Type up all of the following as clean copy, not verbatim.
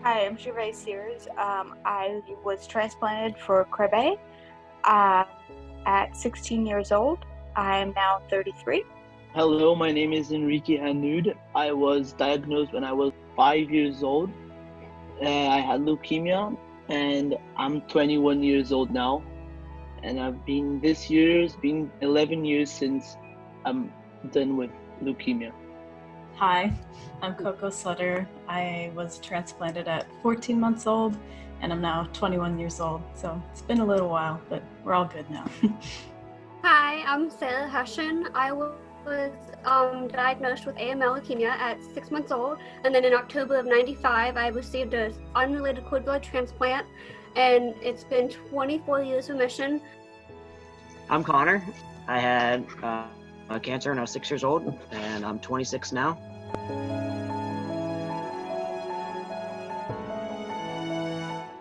Hi, I'm Gervais Sears. I was transplanted for Krebe at 16 years old. I am now 33. Hello, my name is Enrique Hanud. I was diagnosed when I was 5 years old. I had leukemia, and I'm 21 years old now. And it's been 11 years since I'm done with leukemia. Hi, I'm Coco Sutter. I was transplanted at 14 months old, and I'm now 21 years old. So it's been a little while, but we're all good now. Hi, I'm Sarah Hushin. I was diagnosed with AML leukemia at 6 months old, and then in October of '95, I received an unrelated cord blood transplant, and it's been 24 years remission. I'm Connor. I had cancer when I was 6 years old, and I'm 26 now.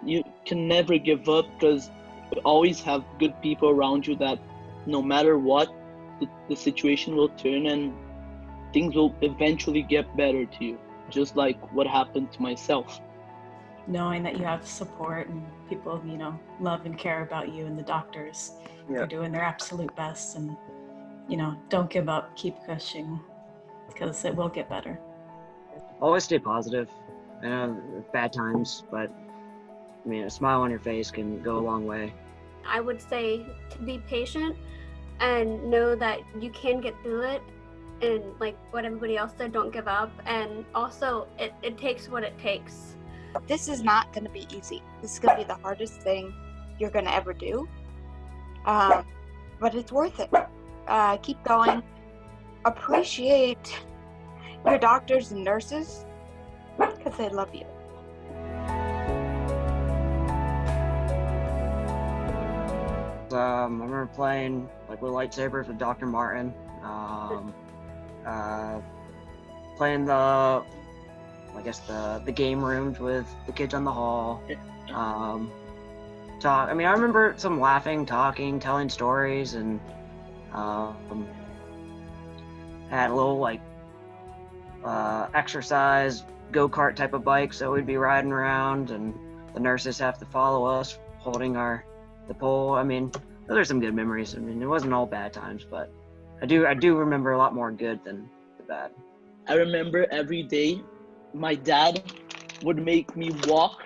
You can never give up because you always have good people around you that no matter what, the situation will turn and things will eventually get better to you, just like what happened to myself. Knowing that you have support and people, love and care about you, and the doctors are doing their absolute best, and, don't give up, keep pushing, because it will get better. Always stay positive. I know bad times, but a smile on your face can go a long way. I would say to be patient and know that you can get through it, and like what everybody else said, don't give up, and also it takes what it takes. This is not going to be easy. This is going to be the hardest thing you're going to ever do, but it's worth it. Keep going. Appreciate your doctors and nurses because they love you. I remember playing with lightsabers with Dr. Martin, playing the game rooms with the kids on the hall. I remember some laughing, talking, telling stories, and had a little exercise go-kart type of bike, so we'd be riding around, and the nurses have to follow us holding the pole. Those are some good memories. It wasn't all bad times, but I do remember a lot more good than the bad. I remember every day my dad would make me walk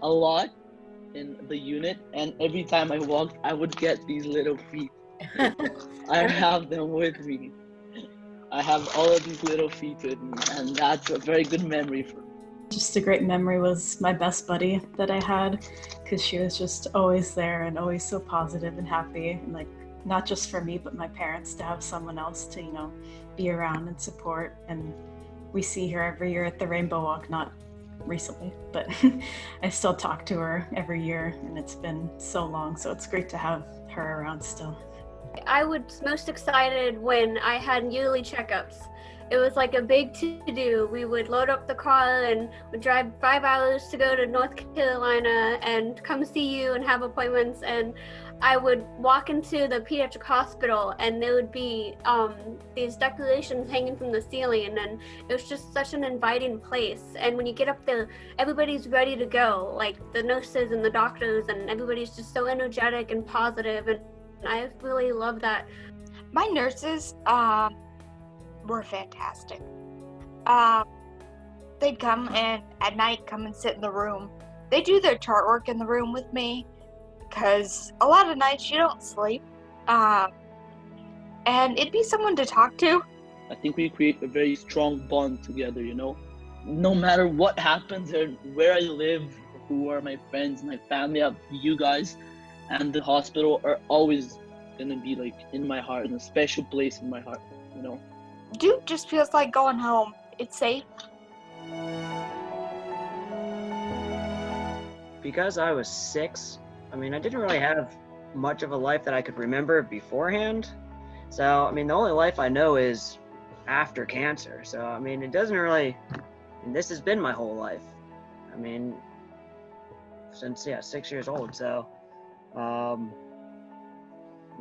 a lot in the unit, and every time I walked, I would get these little feet. I have them with me. I have all of these little feet with me, and that's a very good memory for me. Just a great memory was my best buddy that I had, because she was just always there and always so positive and happy, and not just for me but my parents, to have someone else to be around and support. And we see her every year at the Rainbow Walk, not recently, but I still talk to her every year, and it's been so long, so it's great to have her around still. I was most excited when I had yearly checkups. It was like a big to-do. We would load up the car and would drive 5 hours to go to North Carolina and come see you and have appointments. And I would walk into the pediatric hospital, and there would be these decorations hanging from the ceiling, and it was just such an inviting place. And when you get up there, everybody's ready to go, like the nurses and the doctors, and everybody's just so energetic and positive, and I really love that. My nurses were fantastic. They'd come and at night come and sit in the room. They do their chart work in the room with me, because a lot of nights you don't sleep, and it'd be someone to talk to. I think we create a very strong bond together, No matter what happens or where I live, who are my friends, my family, you guys, and the hospital are always gonna be in my heart, in a special place in my heart, Duke just feels like going home. It's safe. Because I was 6, I didn't really have much of a life that I could remember beforehand. So, the only life I know is after cancer. So, it doesn't really, this has been my whole life. Since, 6 years old. So,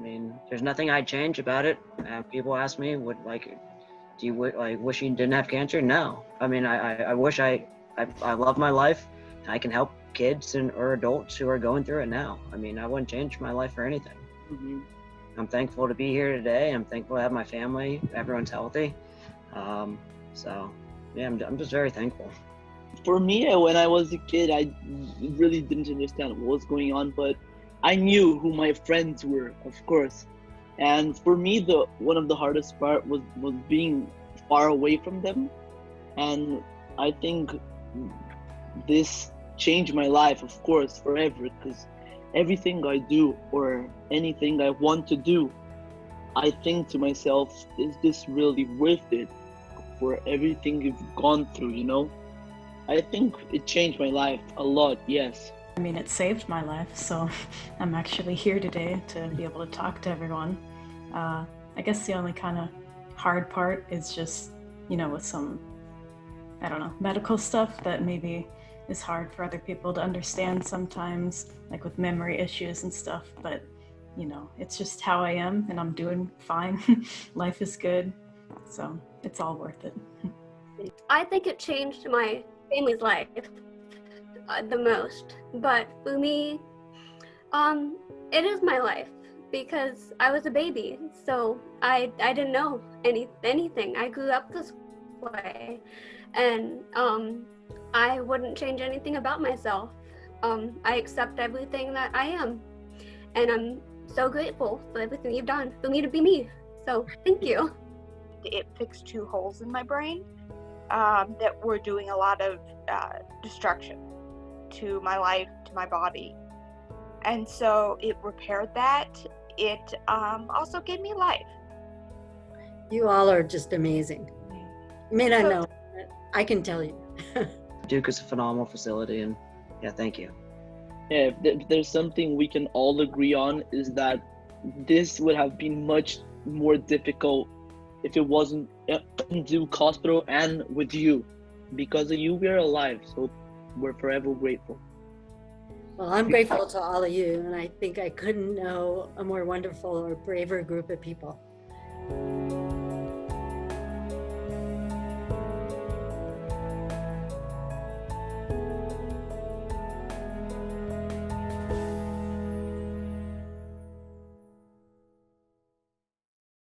mean, there's nothing I'd change about it. People ask me, do you wish you didn't have cancer? No. I mean, I wish I love my life. I can help kids or adults who are going through it now. I mean, I wouldn't change my life for anything. Mm-hmm. I'm thankful to be here today. I'm thankful to have my family. Everyone's healthy. So yeah, I'm just very thankful. For me, when I was a kid, I really didn't understand what was going on, but I knew who my friends were, of course. And for me, one of the hardest part was being far away from them. And I think this changed my life, of course, forever, because everything I do or anything I want to do, I think to myself, is this really worth it for everything you've gone through, you know? I think it changed my life a lot, yes. I mean, it saved my life, so I'm actually here today to be able to talk to everyone. I guess the only kind of hard part is just, with some, I don't know, medical stuff that maybe is hard for other people to understand sometimes, like with memory issues and stuff, but it's just how I am, and I'm doing fine. Life is good, so it's all worth it. I think it changed my family's life the most, but for me, it is my life because I was a baby, so I didn't know anything. I grew up this way, and I wouldn't change anything about myself. I accept everything that I am, and I'm so grateful for everything you've done for me to be me. So thank you. It fixed 2 holes in my brain that were doing a lot of destruction to my life, to my body. And so it repaired that. It also gave me life. You all are just amazing. You may not know, but I can tell you. Duke is a phenomenal facility, and yeah, thank you. Yeah, if there's something we can all agree on, is that this would have been much more difficult if it wasn't in Duke Hospital and with you. Because of you, we're alive, so we're forever grateful. Well, I'm grateful to all of you, and I think I couldn't know a more wonderful or braver group of people.